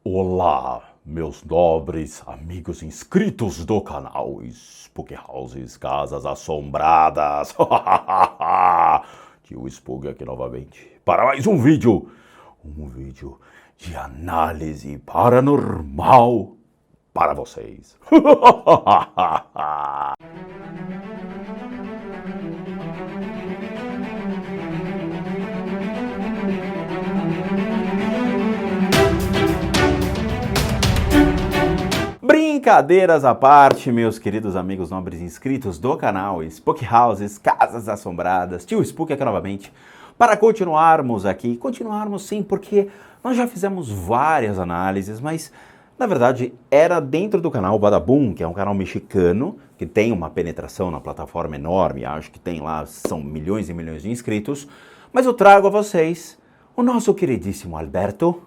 Olá, meus nobres amigos inscritos do canal Spook Houses, Casas Assombradas. Tio Spook aqui novamente para mais um vídeo de análise paranormal para vocês. Brincadeiras à parte, meus queridos amigos nobres inscritos do canal Spook Houses, Casas Assombradas, Tio Spook aqui novamente, para continuarmos sim, porque nós já fizemos várias análises, mas na verdade era dentro do canal Badabum, que é um canal mexicano, que tem uma penetração na plataforma enorme, acho que tem lá, são milhões e milhões de inscritos, mas eu trago a vocês o nosso queridíssimo Alberto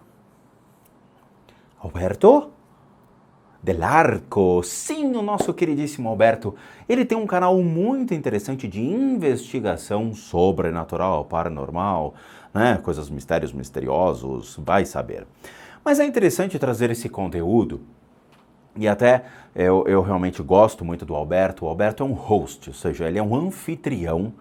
Del Arco, sim, o nosso queridíssimo Alberto. Ele tem um canal muito interessante de investigação sobrenatural, paranormal, né? Coisas, mistérios misteriosos, vai saber. Mas é interessante trazer esse conteúdo, e até eu realmente gosto muito do Alberto. O Alberto é um host, ou seja, ele é um anfitrião,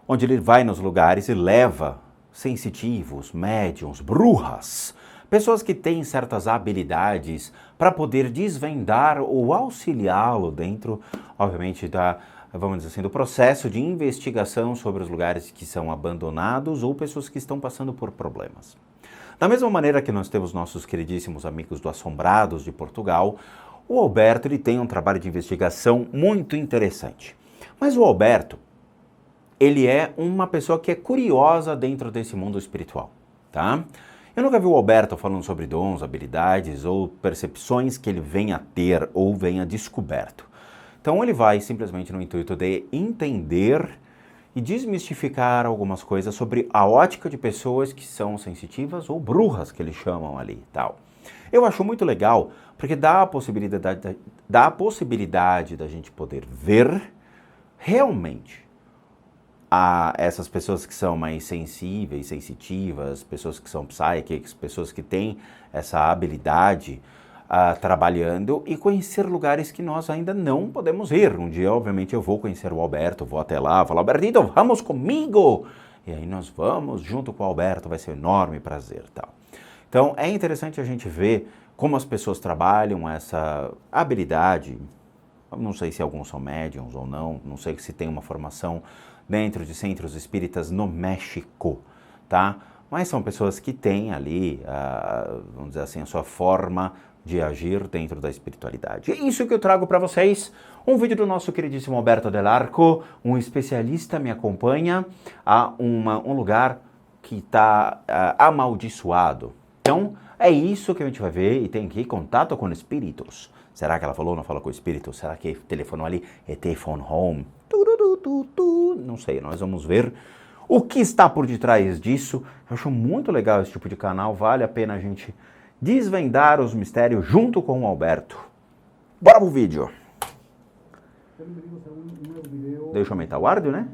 onde ele vai nos lugares e leva sensitivos, médiums, bruxas, pessoas que têm certas habilidades para poder desvendar ou auxiliá-lo dentro, obviamente, vamos dizer assim, do processo de investigação sobre os lugares que são abandonados ou pessoas que estão passando por problemas. Da mesma maneira que nós temos nossos queridíssimos amigos do Assombrados de Portugal, o Alberto ele tem um trabalho de investigação muito interessante. Mas o Alberto, ele é uma pessoa que é curiosa dentro desse mundo espiritual, tá? Eu nunca vi o Alberto falando sobre dons, habilidades ou percepções que ele venha a ter ou venha descoberto. Então ele vai simplesmente no intuito de entender e desmistificar algumas coisas sobre a ótica de pessoas que são sensitivas ou bruxas, que eles chamam ali e tal. Eu acho muito legal porque dá a possibilidade da gente poder ver realmente a essas pessoas que são mais sensíveis, sensitivas, pessoas que são psychics, pessoas que têm essa habilidade trabalhando e conhecer lugares que nós ainda não podemos ir. Um dia, obviamente, eu vou conhecer o Alberto, vou até lá, falar, Albertito, vamos comigo! E aí nós vamos junto com o Alberto, vai ser um enorme prazer, tal. Então, é interessante a gente ver como as pessoas trabalham essa habilidade. Não sei se alguns são médiums ou não sei se tem uma formação dentro de centros espíritas no México, tá? Mas são pessoas que têm ali, vamos dizer assim, a sua forma de agir dentro da espiritualidade. É isso que eu trago para vocês, um vídeo do nosso queridíssimo Alberto Del Arco, um especialista me acompanha a um lugar que está amaldiçoado. Então, é isso que a gente vai ver e tem aqui contato com espíritos. Será que ela falou ou não falou com o espírito? Será que telefonou ali? ET Phone Home? Não sei, nós vamos ver o que está por detrás disso. Eu acho muito legal esse tipo de canal, vale a pena a gente desvendar os mistérios junto com o Alberto. Bora pro vídeo! Deixa eu aumentar o áudio, né?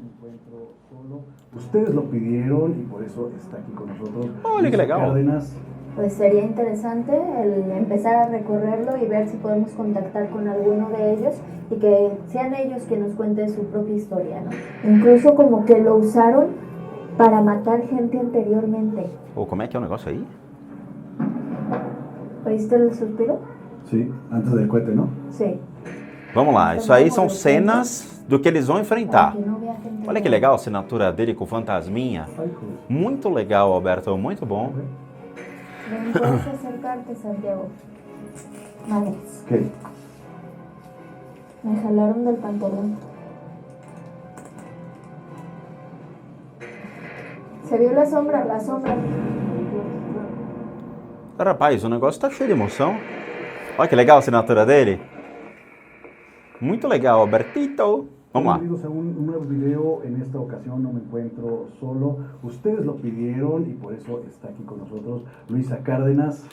Ustedes lo pidieron y por eso está aquí con nosotros. Olha que legal! Cárdenas. Pues sería interesante el empezar a recorrerlo y ver si podemos contactar con alguno de ellos y que sean ellos quienes nos cuenten su propia historia, ¿no? Incluso como que lo usaron para matar gente anteriormente. Como é que é o negócio aí? ¿Oíste el suspiro? Sí, antes del cohete, ¿no? Sí. Vamos lá, isso aí são cenas do que eles vão enfrentar. Para que no vea gente Olha que legal a assinatura dele com o fantasminha. Ay, joder. Muito legal, Alberto, muito bom. Ven, puedes acercarte, Santiago. Madres. ¿Qué? Me jalaron del pantalón. Se vio la sombra, la sombra. Rapaz, o negócio tá cheio de emoção. Olha que legal a assinatura dele. Muito legal, Albertito. Vamos lá. Bienvenidos a un nuevo video. En esta ocasión no me encuentro solo. Ustedes lo pidieron y por eso está aquí con nosotros Luisa Cárdenas.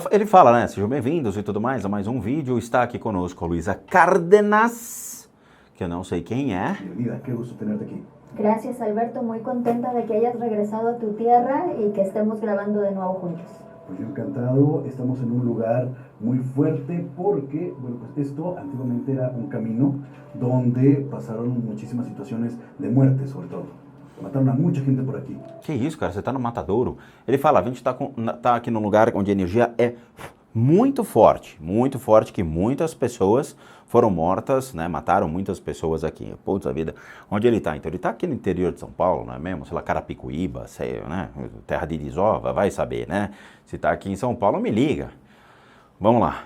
Ele fala, né? Sejam bem-vindos e tudo mais a mais um vídeo. Está aqui conosco a Luisa Cárdenas, que eu não sei quem é. Bienvenida, qué gusto tenerte aquí. Gracias, Alberto. Muy contenta de que hayas regresado a tu tierra y que estemos grabando de nuevo juntos. Pues yo encantado, estamos en un lugar muy fuerte porque, bueno, pues esto antiguamente era un camino donde pasaron muchísimas situaciones de muerte, sobre todo. Mataram muita gente por aqui. Que isso, cara, você tá no matadouro. Ele fala, a gente tá aqui num lugar onde a energia é muito forte, que muitas pessoas foram mortas, né, mataram muitas pessoas aqui. Putz, a vida, onde ele tá? Então ele tá aqui no interior de São Paulo, não é mesmo? Sei lá, Carapicuíba, sei, né, terra de desova, vai saber, né? Se tá aqui em São Paulo, me liga. Vamos lá.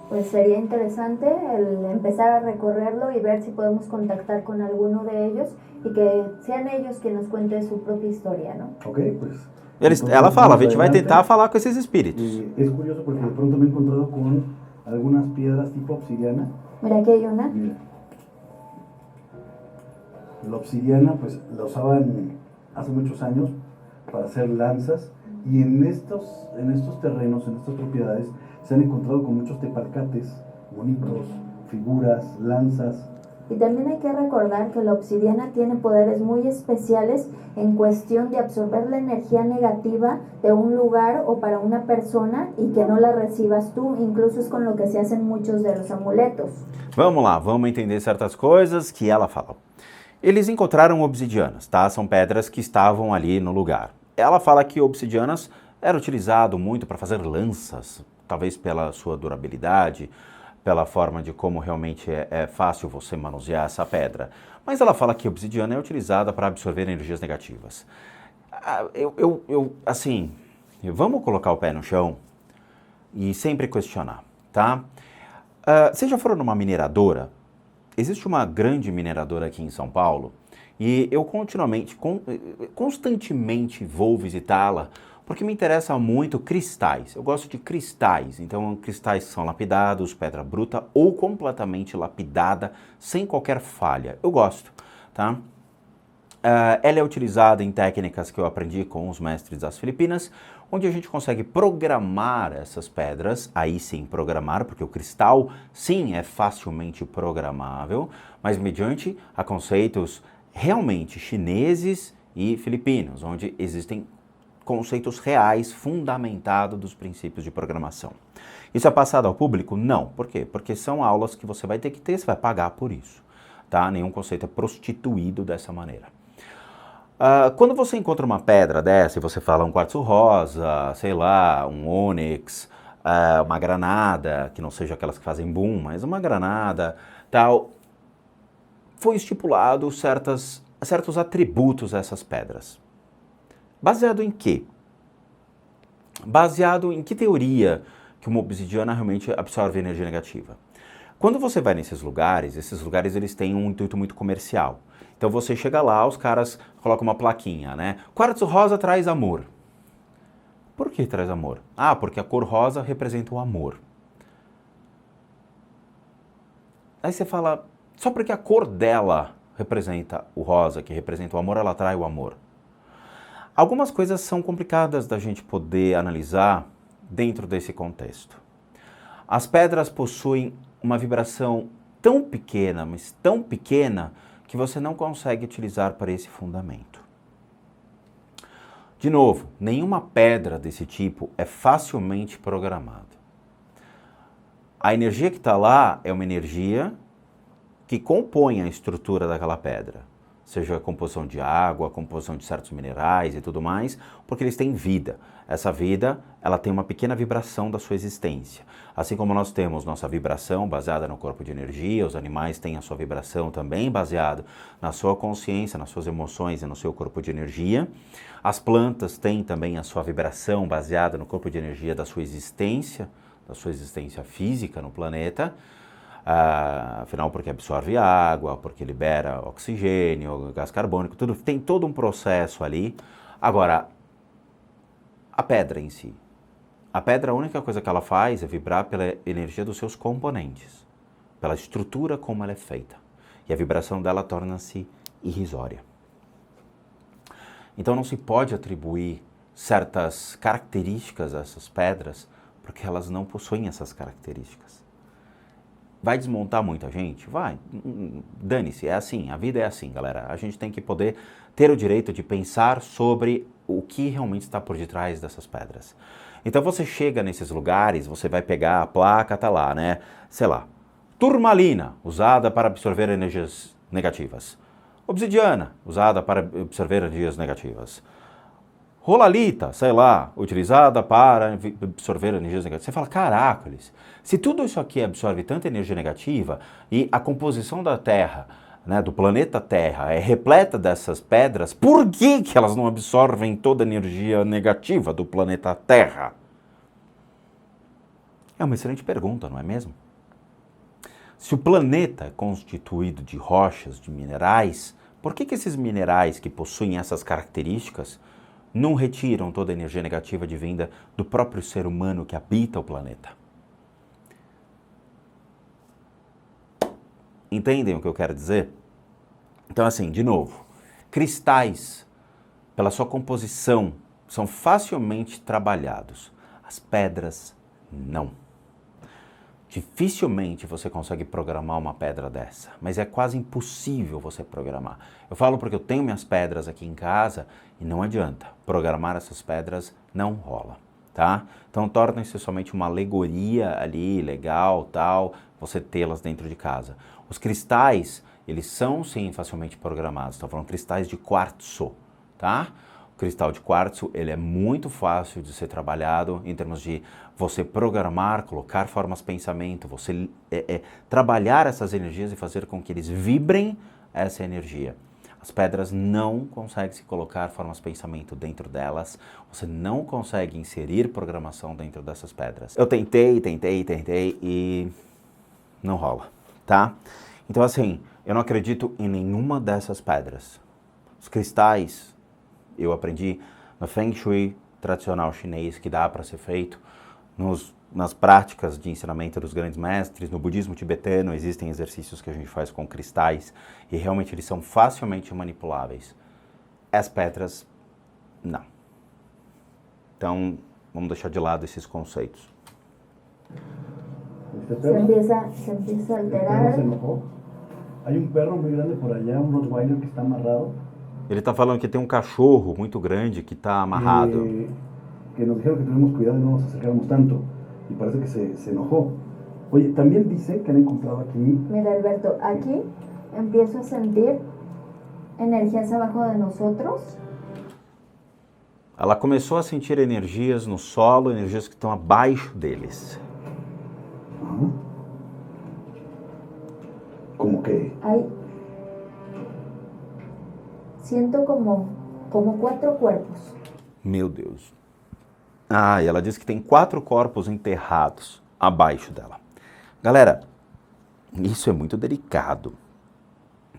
Pues sería interesante el empezar a recorrerlo y ver si podemos contactar con alguno de ellos y que sean ellos quienes nos cuenten su propia historia, ¿no? Ok, pues. Ela fala, a gente vai tentar falar com esses espíritos. Es curioso porque de pronto me he encontrado con algunas piedras tipo obsidiana. Mira, aquí hay una. Mira. La obsidiana, pues la usaban hace muchos años para hacer lanzas y en estos terrenos, en estas propiedades, se han encontrado con muchos tepalcates, bonitos, figuras, lanzas. Y también hay que recordar que la obsidiana tiene poderes muy especiales en cuestión de absorber la energía negativa de un lugar o para una persona y que no la recibas tú, incluso es con lo que se hacen muchos de los amuletos. Vamos lá, vamos entender certas coisas que ela fala. Eles encontraram obsidianas, tá? São pedras que estavam ali no lugar. Ela fala que obsidianas era utilizado muito para fazer lanças, talvez pela sua durabilidade, pela forma de como realmente é fácil você manusear essa pedra. Mas ela fala que a obsidiana é utilizada para absorver energias negativas. Assim, vamos colocar o pé no chão e sempre questionar, tá? Vocês já foram numa mineradora? Existe uma grande mineradora aqui em São Paulo e eu constantemente vou visitá-la porque me interessa muito cristais. Eu gosto de cristais, então cristais que são lapidados, pedra bruta ou completamente lapidada, sem qualquer falha. Eu gosto, tá? Ela é utilizada em técnicas que eu aprendi com os mestres das Filipinas, onde a gente consegue programar essas pedras, aí sim programar, porque o cristal sim é facilmente programável, mas mediante a conceitos realmente chineses e filipinos, onde existem conceitos reais, fundamentados dos princípios de programação. Isso é passado ao público? Não. Por quê? Porque são aulas que você vai ter que ter, você vai pagar por isso. Tá? Nenhum conceito é prostituído dessa maneira. Quando você encontra uma pedra dessa e você fala um quartzo rosa, sei lá, um ônix, uma granada, que não seja aquelas que fazem boom, mas uma granada, tal, foi estipulado certos atributos a essas pedras. Baseado em quê? Baseado em que teoria que uma obsidiana realmente absorve energia negativa? Quando você vai nesses lugares, eles têm um intuito muito comercial. Então você chega lá, os caras colocam uma plaquinha, né? Quartzo rosa traz amor. Por que traz amor? Ah, porque a cor rosa representa o amor. Aí você fala, só porque a cor dela representa o rosa, que representa o amor, ela atrai o amor. Algumas coisas são complicadas da gente poder analisar dentro desse contexto. As pedras possuem uma vibração tão pequena, mas tão pequena, que você não consegue utilizar para esse fundamento. De novo, nenhuma pedra desse tipo é facilmente programada. A energia que está lá é uma energia que compõe a estrutura daquela pedra. Seja a composição de água, a composição de certos minerais e tudo mais, porque eles têm vida. Essa vida, ela tem uma pequena vibração da sua existência. Assim como nós temos nossa vibração baseada no corpo de energia, os animais têm a sua vibração também baseada na sua consciência, nas suas emoções e no seu corpo de energia. As plantas têm também a sua vibração baseada no corpo de energia da sua existência física no planeta. Afinal, porque absorve água, porque libera oxigênio, gás carbônico, tudo, tem todo um processo ali. Agora, a pedra em si. A pedra, a única coisa que ela faz é vibrar pela energia dos seus componentes, pela estrutura como ela é feita. E a vibração dela torna-se irrisória. Então não se pode atribuir certas características a essas pedras, porque elas não possuem essas características. Vai desmontar muita gente? Vai. Dane-se, é assim, a vida é assim, galera. A gente tem que poder ter o direito de pensar sobre o que realmente está por detrás dessas pedras. Então você chega nesses lugares, você vai pegar a placa, tá lá, né? Sei lá, turmalina, usada para absorver energias negativas. Obsidiana, usada para absorver energias negativas. Rolalita, sei lá, utilizada para absorver energias negativas. Você fala, caracoles, se tudo isso aqui absorve tanta energia negativa e a composição da Terra, né, do planeta Terra é repleta dessas pedras, por que que elas não absorvem toda a energia negativa do planeta Terra? É uma excelente pergunta, não é mesmo? Se o planeta é constituído de rochas, de minerais, por que que esses minerais que possuem essas características não retiram toda a energia negativa advinda do próprio ser humano que habita o planeta? Entendem o que eu quero dizer? Então, assim, de novo, cristais, pela sua composição, são facilmente trabalhados. As pedras, não. Dificilmente você consegue programar uma pedra dessa, mas é quase impossível você programar. Eu falo porque eu tenho minhas pedras aqui em casa e não adianta. Programar essas pedras não rola, tá? Então torna-se somente uma alegoria ali, legal, tal, você tê-las dentro de casa. Os cristais, eles são sim facilmente programados. Estou falando cristais de quartzo, tá? O cristal de quartzo, ele é muito fácil de ser trabalhado em termos de você programar, colocar formas de pensamento, você trabalhar essas energias e fazer com que eles vibrem essa energia. As pedras não conseguem se colocar formas de pensamento dentro delas, você não consegue inserir programação dentro dessas pedras. Eu tentei e não rola, tá? Então assim, eu não acredito em nenhuma dessas pedras. Os cristais, eu aprendi no Feng Shui tradicional chinês que dá para ser feito nas práticas de ensinamento dos grandes mestres. No budismo tibetano existem exercícios que a gente faz com cristais e realmente eles são facilmente manipuláveis. As pedras, não. Então, vamos deixar de lado esses conceitos. Se empieza a alterar. Se enojó. Hay un perro muy grande por allá, un Rottweiler que está amarrado. Ele está falando que tem um cachorro muito grande que está amarrado. Que nos dijeron que tuviéramos cuidado y no nos acercáramos tanto. Y parece que se enojó. Oye, también dice que han encontrado aquí... Mira, Alberto, aquí empiezo a sentir energías abajo de nosotros. Ela começou a sentir energias no solo, energias que estão abaixo deles. Como que... Hay... Siento como 4 cuerpos. Meu Deus. Ah, e ela diz que tem 4 corpos enterrados abaixo dela. Galera, isso é muito delicado,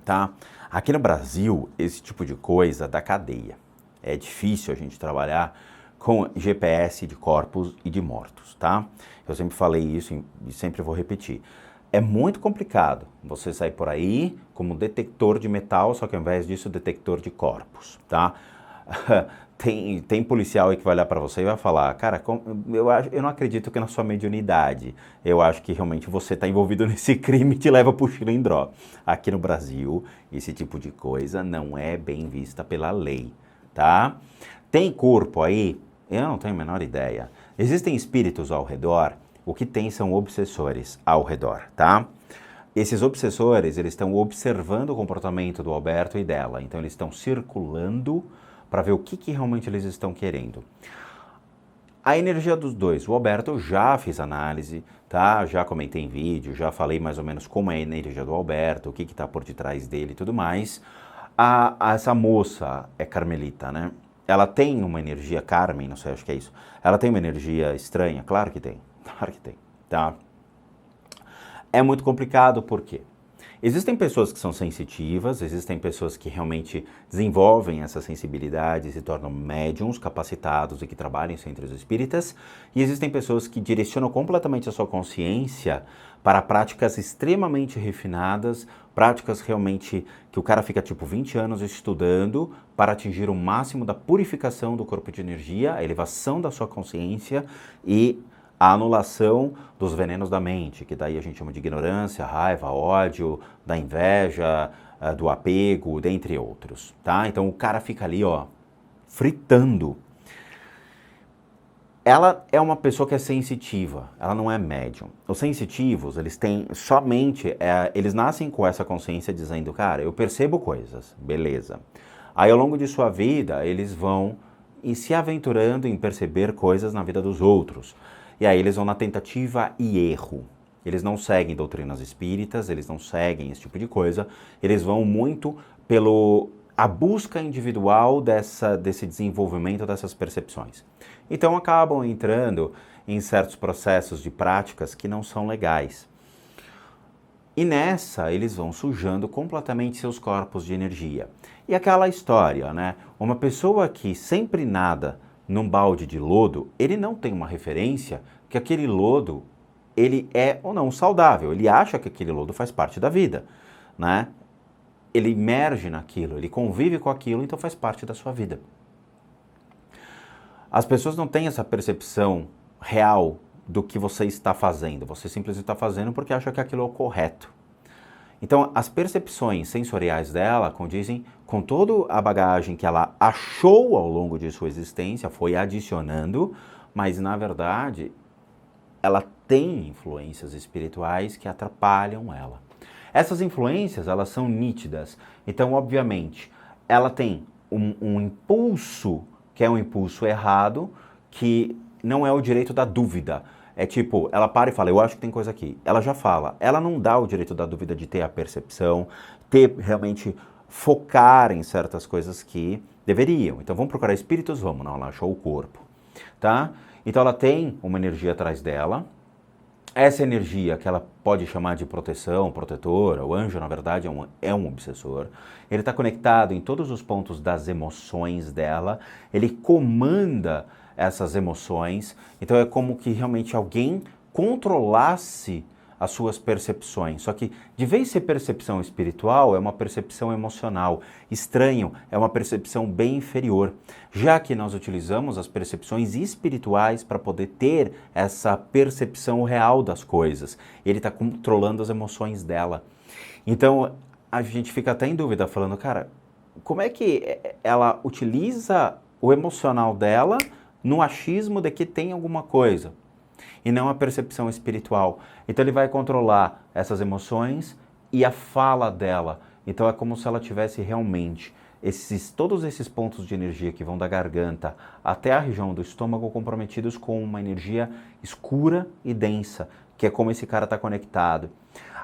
tá? Aqui no Brasil, esse tipo de coisa dá cadeia. É difícil a gente trabalhar com GPS de corpos e de mortos, tá? Eu sempre falei isso e sempre vou repetir. É muito complicado você sair por aí como detector de metal, só que ao invés disso, detector de corpos, tá? Tem policial aí que vai olhar para você e vai falar, cara, eu não acredito que na sua mediunidade, eu acho que realmente você está envolvido nesse crime e te leva para o Chilindró. Aqui no Brasil, esse tipo de coisa não é bem vista pela lei, tá? Tem corpo aí? Eu não tenho a menor ideia. Existem espíritos ao redor? O que tem são obsessores ao redor, tá? Esses obsessores, eles estão observando o comportamento do Alberto e dela, então eles estão circulando para ver o que realmente eles estão querendo. A energia dos dois, o Alberto, eu já fiz análise, tá? Já comentei em vídeo, já falei mais ou menos como é a energia do Alberto, o que está por detrás dele e tudo mais. Essa moça é carmelita, né? Ela tem uma energia, Carmen, não sei, acho que é isso. Ela tem uma energia estranha? Claro que tem, tá? É muito complicado, por quê? Existem pessoas que são sensitivas, existem pessoas que realmente desenvolvem essa sensibilidade e se tornam médiums capacitados e que trabalham em centros espíritas, e existem pessoas que direcionam completamente a sua consciência para práticas extremamente refinadas, práticas realmente que o cara fica tipo 20 anos estudando para atingir o máximo da purificação do corpo de energia, a elevação da sua consciência e a anulação dos venenos da mente, que daí a gente chama de ignorância, raiva, ódio, da inveja, do apego, dentre outros, tá? Então o cara fica ali, ó, fritando. Ela é uma pessoa que é sensitiva, ela não é médium. Os sensitivos, eles têm somente, eles nascem com essa consciência dizendo, cara, eu percebo coisas, beleza. Aí ao longo de sua vida, eles vão se aventurando em perceber coisas na vida dos outros. E aí eles vão na tentativa e erro. Eles não seguem doutrinas espíritas, eles não seguem esse tipo de coisa, eles vão muito a busca individual desse desenvolvimento dessas percepções. Então acabam entrando em certos processos de práticas que não são legais. E nessa eles vão sujando completamente seus corpos de energia. E aquela história, né? Uma pessoa que sempre nada num balde de lodo, ele não tem uma referência que aquele lodo ele é ou não saudável. Ele acha que aquele lodo faz parte da vida, né? Ele emerge naquilo, ele convive com aquilo, então faz parte da sua vida. As pessoas não têm essa percepção real do que você está fazendo. Você simplesmente está fazendo porque acha que aquilo é o correto. Então, as percepções sensoriais dela condizem com toda a bagagem que ela achou ao longo de sua existência, foi adicionando, mas, na verdade, ela tem influências espirituais que atrapalham ela. Essas influências, elas são nítidas. Então, obviamente, ela tem um impulso, que é um impulso errado, que não é o direito da dúvida. É tipo, ela para e fala, eu acho que tem coisa aqui. Ela já fala. Ela não dá o direito da dúvida de ter a percepção, realmente focar em certas coisas que deveriam. Então, vamos procurar espíritos? Vamos. Não, ela achou o corpo. Tá? Então, ela tem uma energia atrás dela. Essa energia, que ela pode chamar de proteção, protetora, o anjo, na verdade, é um obsessor. Ele está conectado em todos os pontos das emoções dela. Ele comanda essas emoções. Então é como que realmente alguém controlasse as suas percepções. Só que, de vez de ser percepção espiritual, é uma percepção emocional. Estranho, é uma percepção bem inferior. Já que nós utilizamos as percepções espirituais para poder ter essa percepção real das coisas. Ele está controlando as emoções dela. Então, a gente fica até em dúvida, falando, cara, como é que ela utiliza o emocional dela no achismo de que tem alguma coisa, e não a percepção espiritual. Então ele vai controlar essas emoções e a fala dela. Então é como se ela tivesse realmente todos esses pontos de energia que vão da garganta até a região do estômago comprometidos com uma energia escura e densa, que é como esse cara está conectado.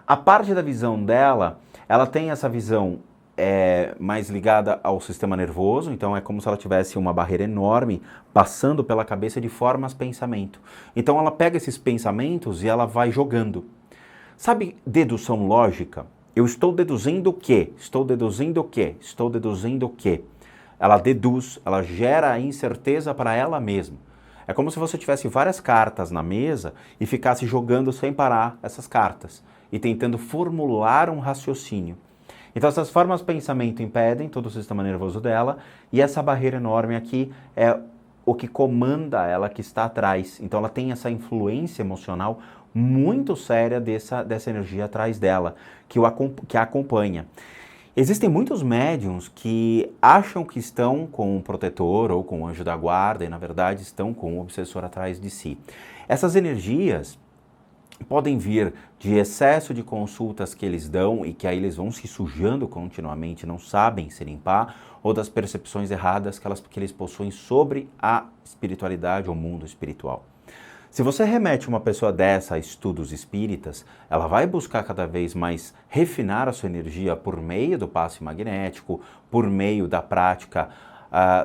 A parte da visão dela, ela tem essa visão mais ligada ao sistema nervoso, então é como se ela tivesse uma barreira enorme passando pela cabeça de formas pensamento. Então ela pega esses pensamentos e ela vai jogando. Sabe dedução lógica? Eu estou deduzindo o quê? Estou deduzindo o quê? Estou deduzindo o quê? Ela deduz, ela gera a incerteza para ela mesma. É como se você tivesse várias cartas na mesa e ficasse jogando sem parar essas cartas e tentando formular um raciocínio. Então essas formas de pensamento impedem todo o sistema nervoso dela e essa barreira enorme aqui é o que comanda ela, que está atrás. Então ela tem essa influência emocional muito séria dessa energia atrás dela, que a acompanha. Existem muitos médiums que acham que estão com um protetor ou com um anjo da guarda e na verdade estão com um obsessor atrás de si. Essas energias podem vir de excesso de consultas que eles dão e que aí eles vão se sujando continuamente, não sabem se limpar, ou das percepções erradas que eles possuem sobre a espiritualidade ou mundo espiritual. Se você remete uma pessoa dessa a estudos espíritas, ela vai buscar cada vez mais refinar a sua energia por meio do passe magnético, por meio da prática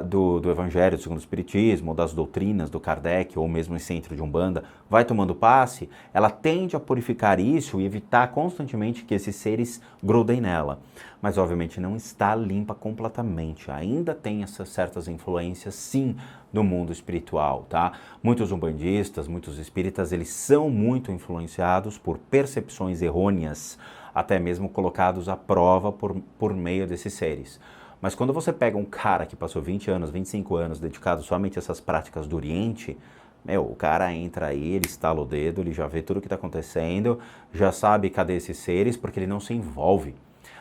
do Evangelho segundo o Espiritismo, ou das doutrinas do Kardec, ou mesmo em centro de Umbanda, vai tomando passe, ela tende a purificar isso e evitar constantemente que esses seres grudem nela. Mas, obviamente, não está limpa completamente. Ainda tem essas certas influências, sim, do mundo espiritual, tá? Muitos umbandistas, muitos espíritas, eles são muito influenciados por percepções errôneas, até mesmo colocados à prova por meio desses seres. Mas quando você pega um cara que passou 20 anos, 25 anos dedicado somente a essas práticas do Oriente, Meu, o cara entra aí, ele estala o dedo, ele já vê tudo o que está acontecendo, já sabe cadê esses seres, porque ele não se envolve.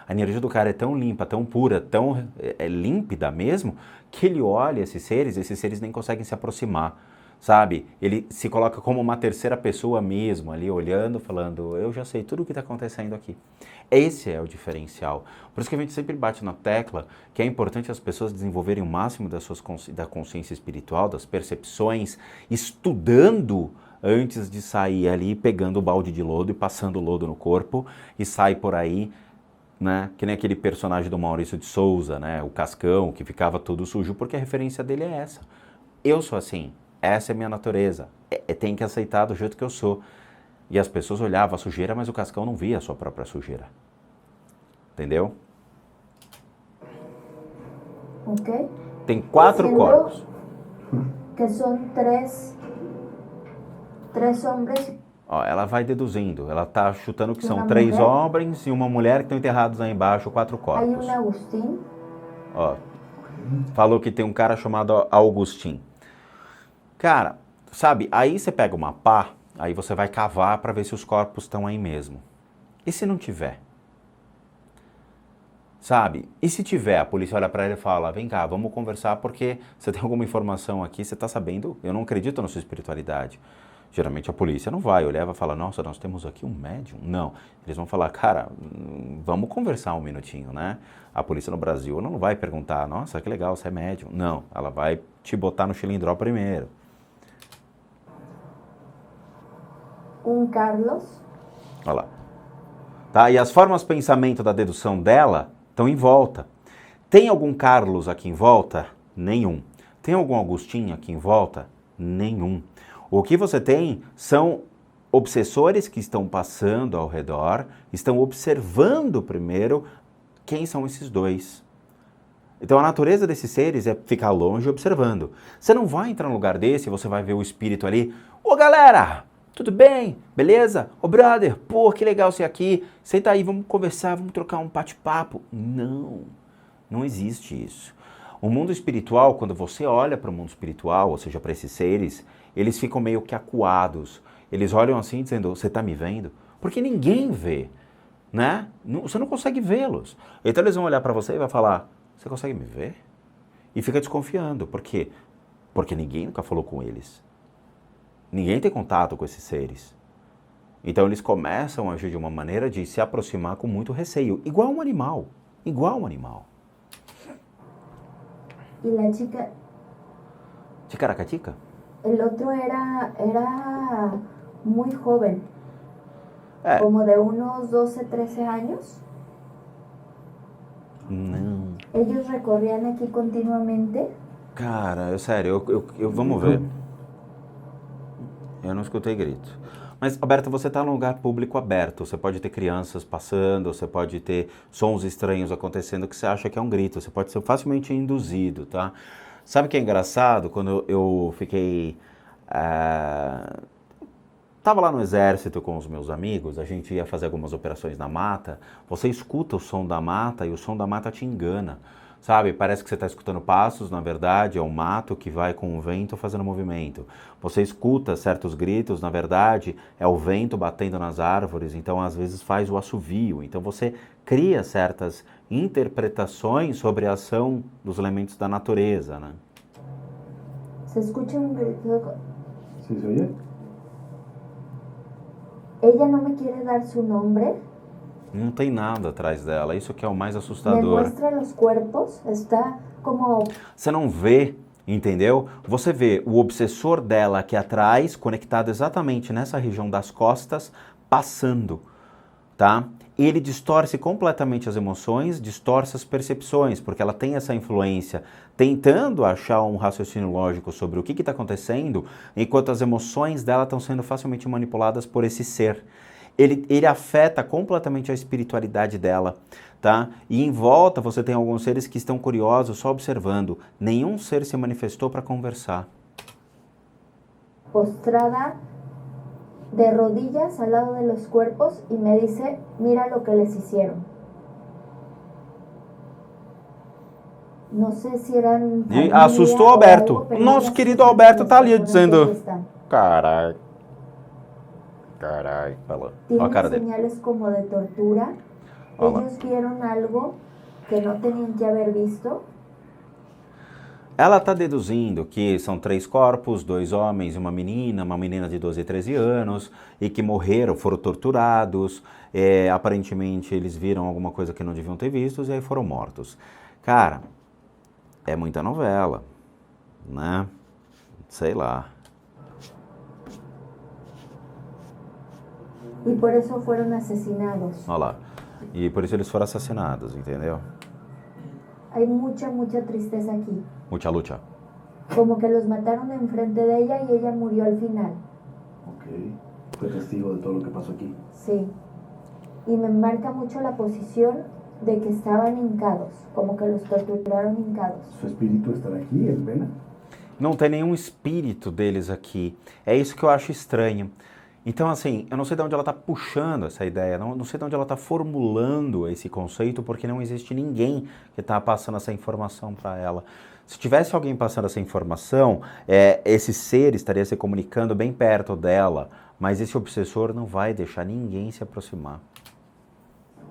A energia do cara é tão limpa, tão pura, tão límpida mesmo, que ele olha esses seres nem conseguem se aproximar, sabe? Ele se coloca como uma terceira pessoa mesmo, ali olhando, falando, eu já sei tudo o que está acontecendo aqui. Esse é o diferencial. Por isso que a gente sempre bate na tecla que é importante as pessoas desenvolverem o máximo da consciência espiritual, das percepções, estudando antes de sair ali, pegando o balde de lodo e passando lodo no corpo e sai por aí, né? Que nem aquele personagem do Maurício de Souza, né? O Cascão, que ficava todo sujo, porque a referência dele é essa. Eu sou assim, essa é a minha natureza, tem que aceitar do jeito que eu sou. E as pessoas olhavam a sujeira, mas o Cascão não via a sua própria sujeira. Entendeu? Ok. Tem 4 corpos. Que são três homens. Ó, ela vai deduzindo, ela tá chutando que são Uma 3 mulher. homens e uma mulher que estão enterrados aí embaixo, 4 Hay corpos. un Agustín. Ó, falou que tem um cara chamado Augustin. Cara, sabe, aí você pega uma pá, aí você vai cavar para ver se os corpos estão aí mesmo. E se não tiver? Sabe? E se tiver, a polícia olha para ele e fala, vem cá, vamos conversar porque você tem alguma informação aqui, você está sabendo? Eu não acredito na sua espiritualidade. Geralmente a polícia não vai olhar e vai falar, nossa, nós temos aqui um médium. Não, eles vão falar, cara, vamos conversar um minutinho, né? A polícia no Brasil não vai perguntar, nossa, que legal, você é médium. Não, ela vai te botar no chilindró primeiro. Carlos. Olha lá. Tá? E as formas de pensamento da dedução dela estão em volta. Tem algum Carlos aqui em volta? Nenhum. Tem algum Agostinho aqui em volta? Nenhum. O que você tem são obsessores que estão passando ao redor, estão observando primeiro quem são esses dois. Então a natureza desses seres é ficar longe observando. Você não vai entrar num lugar desse e você vai ver o espírito ali. Ô galera, tudo bem? Beleza? Ô brother, pô, que legal você aqui. Senta aí, vamos conversar, vamos trocar um bate-papo. Não, não existe isso. O mundo espiritual, quando você olha para o mundo espiritual, ou seja, para esses seres, eles ficam meio que acuados. Eles olham assim dizendo, você está me vendo? Porque ninguém vê, né? Você não consegue vê-los. Então eles vão olhar para você e vai falar, você consegue me ver? E fica desconfiando. Por quê? Porque ninguém nunca falou com eles. Ninguém tem contato com esses seres. Então eles começam a agir de uma maneira de se aproximar com muito receio. Igual um animal. Igual um animal. Y la chica, Ticaracatica? el otro era muy joven, É. como de unos 12, 13 años. Não. Ellos recorrían aquí continuamente. Cara, sério, vamos ver. Eu não escutei grito. Mas, Alberto, você está num lugar público aberto. Você pode ter crianças passando, você pode ter sons estranhos acontecendo que você acha que é um grito. Você pode ser facilmente induzido, tá? Sabe o que é engraçado? Quando eu fiquei... Tava lá no exército com os meus amigos, a gente ia fazer algumas operações na mata. Você escuta o som da mata e o som da mata te engana. Sabe, parece que você está escutando passos, na verdade é um mato que vai com o vento fazendo movimento. Você escuta certos gritos, na verdade é o vento batendo nas árvores, então às vezes faz o assovio. Então você cria certas interpretações sobre a ação dos elementos da natureza, né? Se escucha un grito. ¿Sí se oye? Ella no me quiere dar su nombre. Não tem nada atrás dela, isso que é o mais Me assustador. muestra los cuerpos. Está como... Você não vê, entendeu? Você vê o obsessor dela aqui atrás, conectado exatamente nessa região das costas, passando, tá? Ele distorce completamente as emoções, distorce as percepções, porque ela tem essa influência, tentando achar um raciocínio lógico sobre o que está acontecendo, enquanto as emoções dela estão sendo facilmente manipuladas por esse ser. Ele afeta completamente a espiritualidade dela, tá? E em volta você tem alguns seres que estão curiosos, só observando. Nenhum ser se manifestou para conversar. Postrada de rodillas al lado de los cuerpos y me dice, mira lo que les hicieron. No sé si eran E familia assustou o o Alberto. algo, pero Nosso ellas querido sí Alberto tá ali reconocen que dizendo... están. Carai. Carai. Falou. Olha a Tienen cara dele. señales como de tortura. Olha lá. Ellos vieron algo que no tenían que haber visto. Ela está deduzindo que são 3 corpos, 2 homens e uma menina de 12 e 13 anos, e que morreram, foram torturados, aparentemente eles viram alguma coisa que não deviam ter visto e aí foram mortos. Cara, é muita novela, né? Sei lá. Y por eso fueron asesinados. Olha lá. E por isso eles foram assassinados, entendeu? Hay mucha tristeza aquí. Mucha lucha. Como que los mataron enfrente de ella y ella murió al final. Ok. Fue testigo de todo lo que pasó aquí. Sí. Y me marca mucho la posición de que estaban hincados, como que los torturaron hincados. ¿Su espíritu estará aquí, en Vena? Não tem nenhum espírito deles aqui. É isso que eu acho estranho. Então, assim, eu não sei de onde ela está puxando essa ideia, não sei de onde ela está formulando esse conceito, porque não existe ninguém que está passando essa informação para ela. Se tivesse alguém passando essa informação, esse ser estaria se comunicando bem perto dela, mas esse obsessor não vai deixar ninguém se aproximar.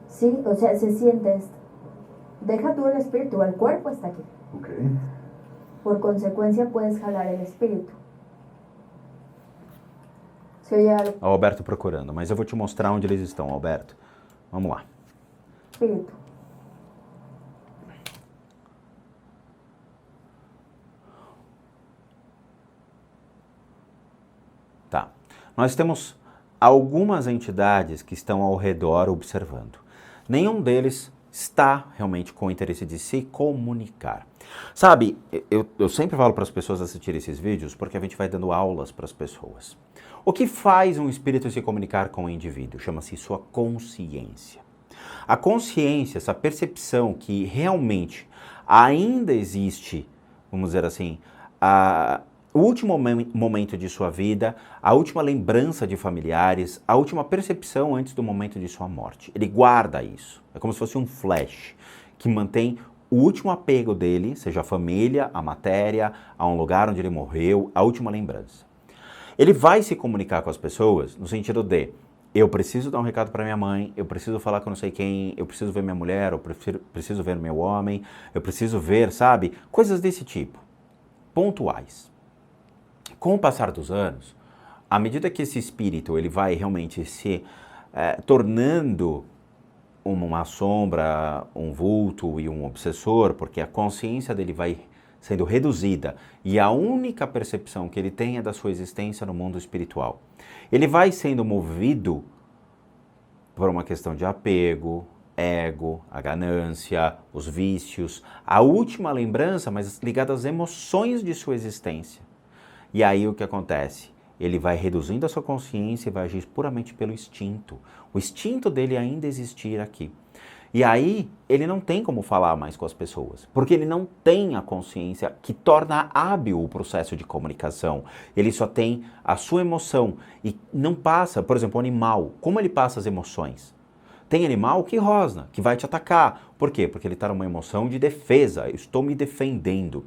Sí, o sea, se siente esto. Deja tú el espíritu, el cuerpo está aquí. Ok. Por consecuencia puedes jalar el espíritu. Se oye algo. O Alberto procurando, mas eu vou te mostrar onde eles estão, Alberto. Vamos lá. Espíritu. Tá. Nós temos algumas entidades que estão ao redor observando. Nenhum deles está realmente com o interesse de se comunicar. Sabe, eu sempre falo para as pessoas assistirem esses vídeos porque a gente vai dando aulas para as pessoas. O que faz um espírito se comunicar com o indivíduo? Chama-se sua consciência. A consciência, essa percepção que realmente ainda existe, vamos dizer assim, o último momento de sua vida, a última lembrança de familiares, a última percepção antes do momento de sua morte. Ele guarda isso. É como se fosse um flash que mantém o último apego dele, seja a família, a matéria, a um lugar onde ele morreu, a última lembrança. Ele vai se comunicar com as pessoas no sentido de: eu preciso dar um recado para minha mãe, eu preciso falar com não sei quem, eu preciso ver minha mulher, eu preciso ver meu homem, eu preciso ver, sabe? Coisas desse tipo, pontuais. Com o passar dos anos, à medida que esse espírito ele vai realmente se tornando uma sombra, um vulto e um obsessor, porque a consciência dele vai sendo reduzida e a única percepção que ele tem é da sua existência no mundo espiritual. Ele vai sendo movido por uma questão de apego, ego, a ganância, os vícios, a última lembrança, mas ligada às emoções de sua existência. E aí o que acontece? Ele vai reduzindo a sua consciência e vai agir puramente pelo instinto. O instinto dele ainda existir aqui. E aí ele não tem como falar mais com as pessoas, porque ele não tem a consciência que torna hábil o processo de comunicação. Ele só tem a sua emoção e não passa, por exemplo, o animal, como ele passa as emoções? Tem animal que rosna, que vai te atacar. Por quê? Porque ele está numa emoção de defesa, eu estou me defendendo.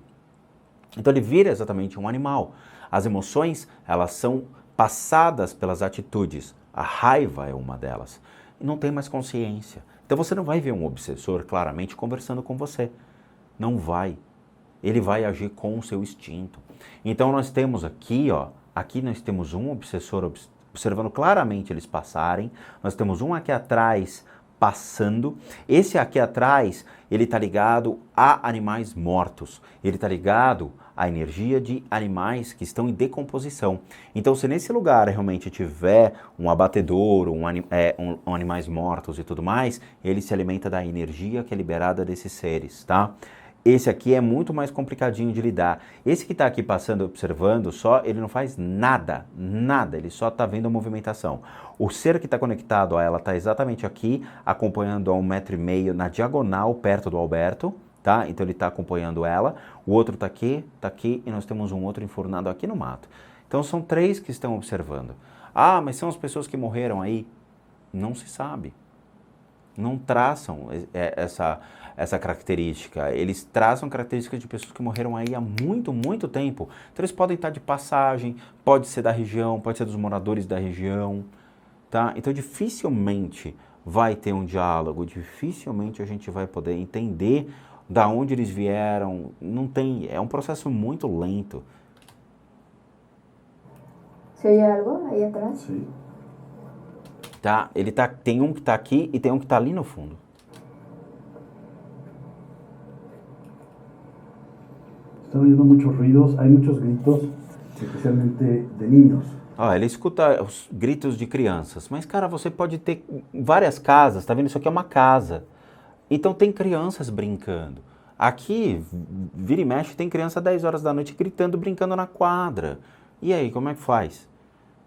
Então ele vira exatamente um animal. As emoções, elas são passadas pelas atitudes. A raiva é uma delas. E não tem mais consciência. Então você não vai ver um obsessor claramente conversando com você. Não vai. Ele vai agir com o seu instinto. Então nós temos aqui, ó, aqui nós temos um obsessor observando claramente eles passarem. Nós temos um aqui atrás passando. Esse aqui atrás, ele está ligado a animais mortos. Ele está ligado à energia de animais que estão em decomposição. Então, se nesse lugar realmente tiver um abatedouro, animais mortos e tudo mais, ele se alimenta da energia que é liberada desses seres, tá? Esse aqui é muito mais complicadinho de lidar. Esse que está aqui passando, observando só, ele não faz nada, ele só está vendo a movimentação. O ser que está conectado a ela está exatamente aqui, acompanhando a 1,5 m na diagonal, perto do Alberto, tá? Então ele está acompanhando ela. O outro está aqui, e nós temos um outro enfurnado aqui no mato. Então são 3 que estão observando. Ah, mas são as pessoas que morreram aí? Não se sabe. não traçam essa característica. Eles traçam características de pessoas que morreram aí há muito, muito tempo. Então eles podem estar de passagem, pode ser da região, pode ser dos moradores da região, tá? Então dificilmente vai ter um diálogo, dificilmente a gente vai poder entender da onde eles vieram. Não tem, é um processo muito lento. ¿Se oye algo ahí atrás? Sí. Tá? Tem um que está aqui e tem um que está ali no fundo. Están oyendo muchos ruidos, hay muchos gritos, especialmente de niños. Ó, ele escuta os gritos de crianças, mas cara, você pode ter várias casas, tá vendo? Isso aqui é uma casa. Então tem crianças brincando. Aqui, vira e mexe, tem criança 10 horas da noite gritando, brincando na quadra. E aí, como é que faz?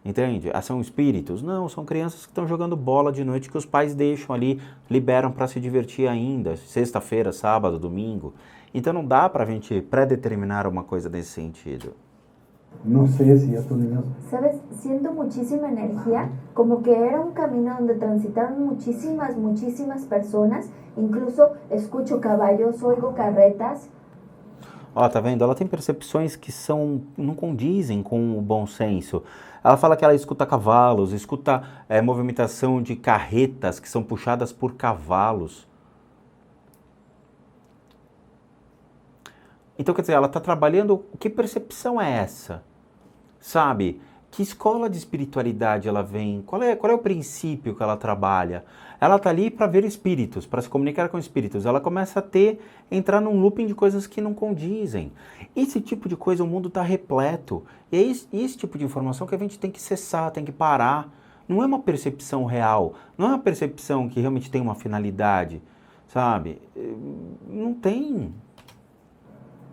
Entende? Ah, são espíritos? Não, são crianças que estão jogando bola de noite que os pais deixam ali, liberam para se divertir ainda, sexta-feira, sábado, domingo. Então não dá para a gente predeterminar uma coisa nesse sentido. No sé si estos niños... ¿Sabes? Siento muchísima energía, como que era un camino donde transitaron muchísimas personas, incluso escucho caballos, oigo carretas. Ó, tá vendo? Ela tem percepções que não condizem com o bom senso. Ela fala que ela escuta cavalos, escuta movimentação de carretas que são puxadas por cavalos. Então, quer dizer, ela está trabalhando... Que percepção é essa? Sabe? Que escola de espiritualidade ela vem? Qual é o princípio que ela trabalha? Ela está ali para ver espíritos, para se comunicar com espíritos. Ela começa a entrar num looping de coisas que não condizem. Esse tipo de coisa o mundo está repleto. E é esse tipo de informação que a gente tem que cessar, tem que parar. Não é uma percepção real. Não é uma percepção que realmente tem uma finalidade. Sabe? Não tem...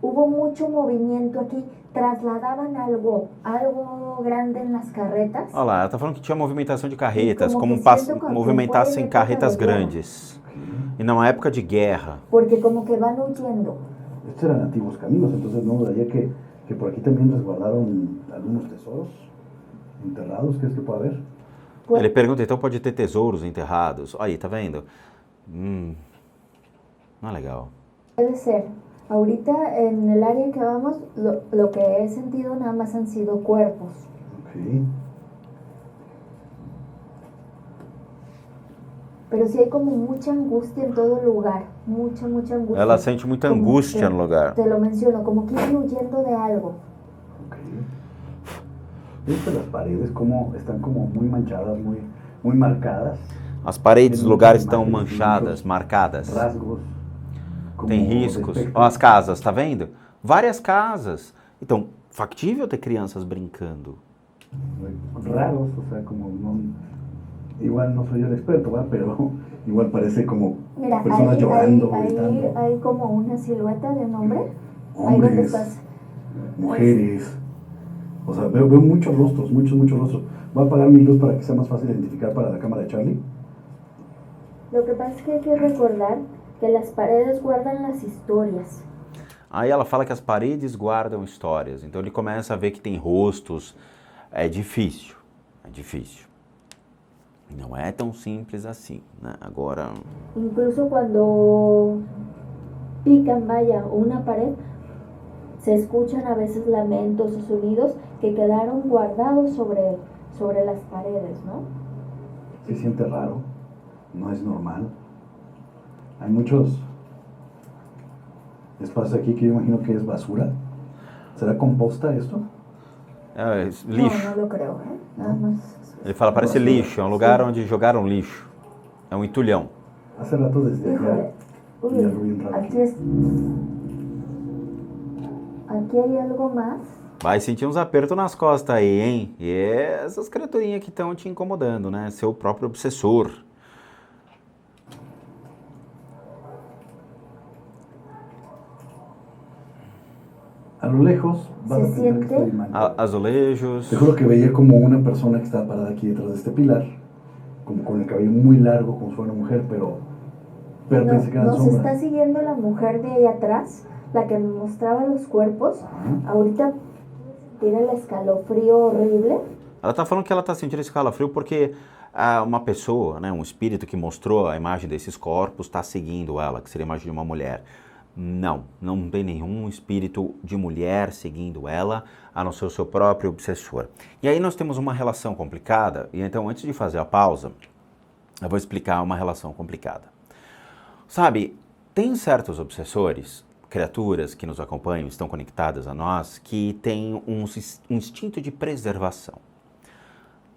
Hubo mucho movimiento aquí, trasladaban algo grande en las carretas. Olha lá, ela está falando que tinha movimentação de carretas, como movimentassem carretas grandes. E numa época de guerra. Porque como que van huyendo. Estos eran antiguos caminos, entonces no dudaría que por aquí también resguardaron algunos tesoros enterrados. ¿Crees que puede haber? Ele pergunta, então pode ter tesouros enterrados. Aí, tá vendo? Não é legal. Puede ser. Ahorita en el área en que vamos, lo que he sentido nada más han sido cuerpos. Okay. Pero sí hay como mucha angustia en todo lugar, mucha angustia. Ela sente muita angústia no lugar. Te lo menciono, como que ir huyendo de algo. Okay. ¿Viste las paredes como están como muy manchadas, muy marcadas? As paredes dos lugares estão manchadas, marcadas. Rasgos. Tem riscos. Ó, as casas, tá vendo? Várias casas. Então, factível ter crianças brincando. Raros, o sea, como no, igual no soy el experto, ¿verdad? Pero igual parece como Mira, personas llorando, gritando. Hay como una silueta de un hombre. Hombres, mujeres. O sea, veo muchos rostros, muchos rostros. Voy a apagar mi luz para que sea más fácil identificar para la cámara de Charlie. Lo que pasa es que hay que recordar que las paredes guardan las historias. Aí ela fala que as paredes guardam histórias. Então ele começa a ver que tem rostos. É difícil. Não é tão simples assim, né? Agora... Incluso cuando pican, vaya, una pared, se escuchan a veces lamentos o sonidos que quedaron guardados sobre las paredes, ¿no? Se siente raro, no es normal. Hay muchos espacios aquí que yo imagino que es basura. ¿Será composta esto? É lixo. No lo creo, ¿eh? Nada más. Ele fala, parece lixo, é um lugar onde jogaram lixo. É um entulhão. Hace rato desde acá. Uy, vi algo bien raro aquí hay algo más. Vai sentir uns apertos nas costas aí, hein? E é essas criaturinhas que estão te incomodando, né? Seu próprio obsessor. A lo lejos vas a pensar que estoy mal. Azulejos. Te juro que veía como una persona que estaba parada aquí detrás de este pilar, como con el cabello muy largo, como si fuera una mujer, pero pensé que eran Nos sombras. está siguiendo la mujer de ahí atrás, la que me mostraba los cuerpos. Ajá. Ahorita tiene el escalofrío horrible. Ela está falando que ela está sentindo esse calafrio porque uma pessoa, né, um espírito que mostrou a imagem desses corpos está seguindo ela, que seria a imagem de uma mulher. Não, não tem nenhum espírito de mulher seguindo ela, a não ser o seu próprio obsessor. E aí nós temos uma relação complicada, e então antes de fazer a pausa, eu vou explicar uma relação complicada. Sabe, tem certos obsessores, criaturas que nos acompanham, estão conectadas a nós, que têm um instinto de preservação.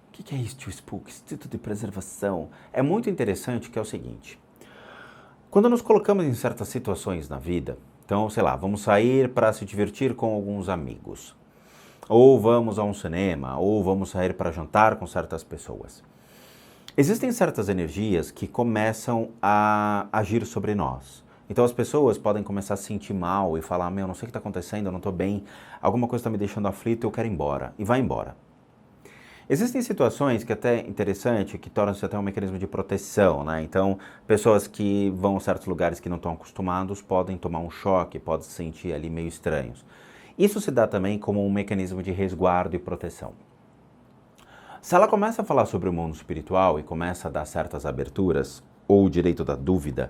O que é isso, tio Spook? Instinto de preservação? É muito interessante que é o seguinte. Quando nos colocamos em certas situações na vida, então, sei lá, vamos sair para se divertir com alguns amigos, ou vamos a um cinema, ou vamos sair para jantar com certas pessoas. Existem certas energias que começam a agir sobre nós. Então as pessoas podem começar a se sentir mal e falar, meu, não sei o que está acontecendo, eu não estou bem, alguma coisa está me deixando aflito, eu quero ir embora, e vai embora. Existem situações que é até interessante, que tornam-se até um mecanismo de proteção, né? Então, pessoas que vão a certos lugares que não estão acostumados podem tomar um choque, podem se sentir ali meio estranhos. Isso se dá também como um mecanismo de resguardo e proteção. Se ela começa a falar sobre o mundo espiritual e começa a dar certas aberturas, ou o direito da dúvida,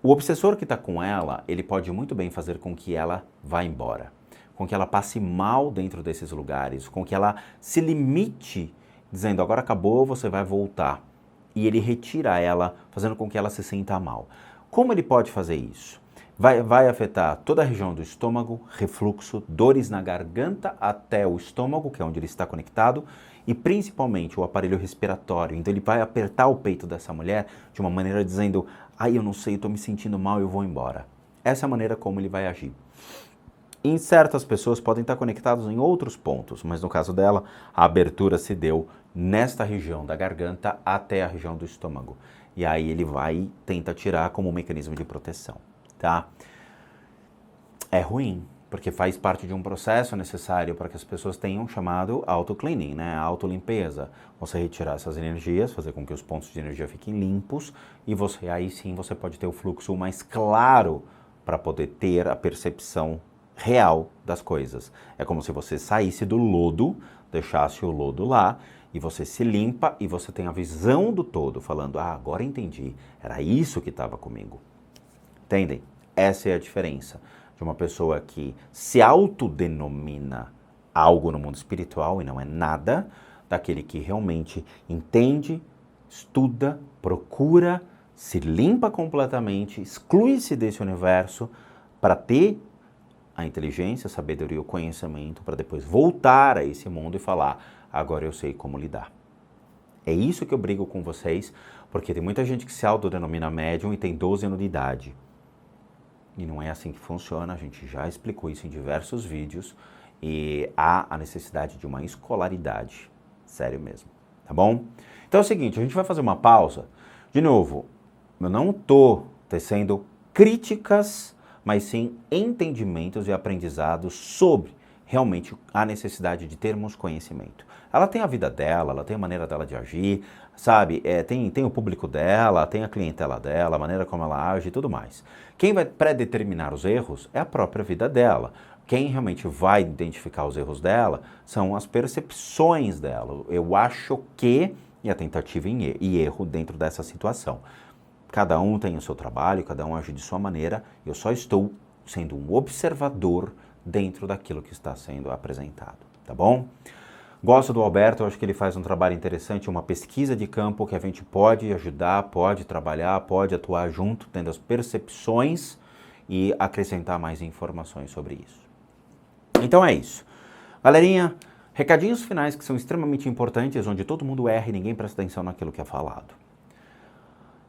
o obsessor que está com ela, ele pode muito bem fazer com que ela vá embora, com que ela passe mal dentro desses lugares, com que ela se limite, dizendo, agora acabou, você vai voltar. E ele retira ela, fazendo com que ela se sinta mal. Como ele pode fazer isso? Vai afetar toda a região do estômago, refluxo, dores na garganta até o estômago, que é onde ele está conectado, e principalmente o aparelho respiratório. Então ele vai apertar o peito dessa mulher de uma maneira dizendo, ai, eu não sei, eu estou me sentindo mal, eu vou embora. Essa é a maneira como ele vai agir. Em certas pessoas podem estar conectados em outros pontos, mas no caso dela, a abertura se deu nesta região da garganta até a região do estômago. E aí ele vai tentar tirar como um mecanismo de proteção, tá? É ruim, porque faz parte de um processo necessário para que as pessoas tenham chamado auto-cleaning, né? Auto-limpeza. Você retirar essas energias, fazer com que os pontos de energia fiquem limpos e aí sim você pode ter o fluxo mais claro para poder ter a percepção real das coisas. É como se você saísse do lodo, deixasse o lodo lá e você se limpa e você tem a visão do todo, falando, agora entendi, era isso que estava comigo. Entendem? Essa é a diferença de uma pessoa que se autodenomina algo no mundo espiritual e não é nada, daquele que realmente entende, estuda, procura, se limpa completamente, exclui-se desse universo para ter a inteligência, a sabedoria, o conhecimento, para depois voltar a esse mundo e falar, agora eu sei como lidar. É isso que eu brigo com vocês, porque tem muita gente que se autodenomina médium e tem 12 anos de idade. E não é assim que funciona, a gente já explicou isso em diversos vídeos e há a necessidade de uma escolaridade, sério mesmo, tá bom? Então é o seguinte, a gente vai fazer uma pausa. De novo, eu não estou tecendo críticas, mas sim entendimentos e aprendizados sobre realmente a necessidade de termos conhecimento. Ela tem a vida dela, ela tem a maneira dela de agir, sabe? Tem o público dela, tem a clientela dela, a maneira como ela age e tudo mais. Quem vai predeterminar os erros é a própria vida dela. Quem realmente vai identificar os erros dela são as percepções dela. Eu acho que, e a tentativa e erro dentro dessa situação. Cada um tem o seu trabalho, cada um age de sua maneira, eu só estou sendo um observador dentro daquilo que está sendo apresentado, tá bom? Gosto do Alberto, eu acho que ele faz um trabalho interessante, uma pesquisa de campo que a gente pode ajudar, pode trabalhar, pode atuar junto, tendo as percepções e acrescentar mais informações sobre isso. Então é isso. Galerinha, recadinhos finais que são extremamente importantes, onde todo mundo erra e ninguém presta atenção naquilo que é falado.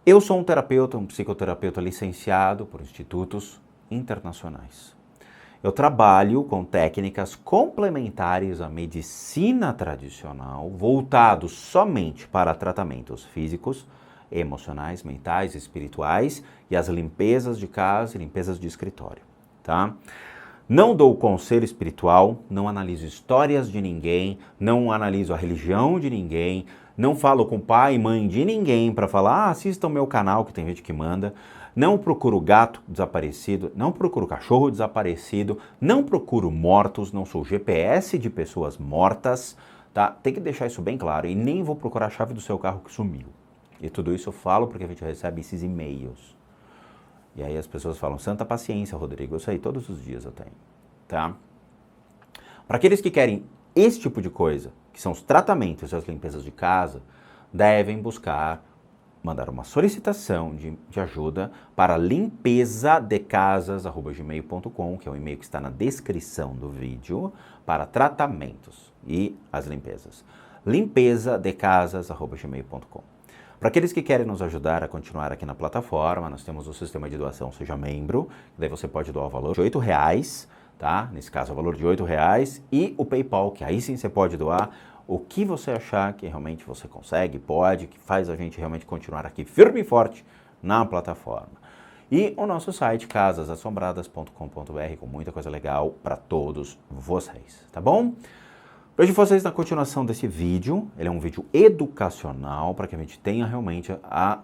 Eu sou um terapeuta, um psicoterapeuta licenciado por institutos internacionais. Eu trabalho com técnicas complementares à medicina tradicional, voltados somente para tratamentos físicos, emocionais, mentais, espirituais e as limpezas de casa e limpezas de escritório, tá? Não dou conselho espiritual, não analiso histórias de ninguém, não analiso a religião de ninguém, não falo com pai e mãe de ninguém para falar, assista o meu canal, que tem gente que manda. Não procuro gato desaparecido, não procuro cachorro desaparecido, não procuro mortos, não sou GPS de pessoas mortas, tá? Tem que deixar isso bem claro e nem vou procurar a chave do seu carro que sumiu. E tudo isso eu falo porque a gente recebe esses e-mails. E aí as pessoas falam, santa paciência, Rodrigo, eu sei, todos os dias eu tenho, tá? Para aqueles que querem esse tipo de coisa, que são os tratamentos e as limpezas de casa, devem mandar uma solicitação de ajuda para limpezadecasas@gmail.com, que é o e-mail que está na descrição do vídeo, para tratamentos e as limpezas. limpezadecasas@gmail.com. Para aqueles que querem nos ajudar a continuar aqui na plataforma, nós temos o sistema de doação Seja Membro, daí você pode doar o valor de R$8, tá? Nesse caso, o valor de R$8, e o PayPal, que aí sim você pode doar o que você achar que realmente você consegue, pode, que faz a gente realmente continuar aqui firme e forte na plataforma. E o nosso site, casasassombradas.com.br, com muita coisa legal para todos vocês, tá bom? Vejo vocês na continuação desse vídeo. Ele é um vídeo educacional para que a gente tenha realmente a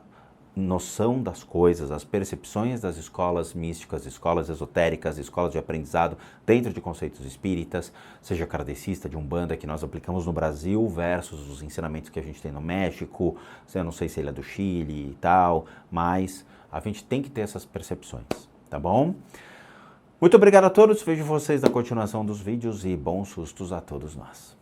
noção das coisas, as percepções das escolas místicas, escolas esotéricas, escolas de aprendizado dentro de conceitos espíritas, seja kardecista, de Umbanda, que nós aplicamos no Brasil, versus os ensinamentos que a gente tem no México, eu não sei se ele é do Chile e tal, mas a gente tem que ter essas percepções, tá bom? Muito obrigado a todos, vejo vocês na continuação dos vídeos e bons sustos a todos nós.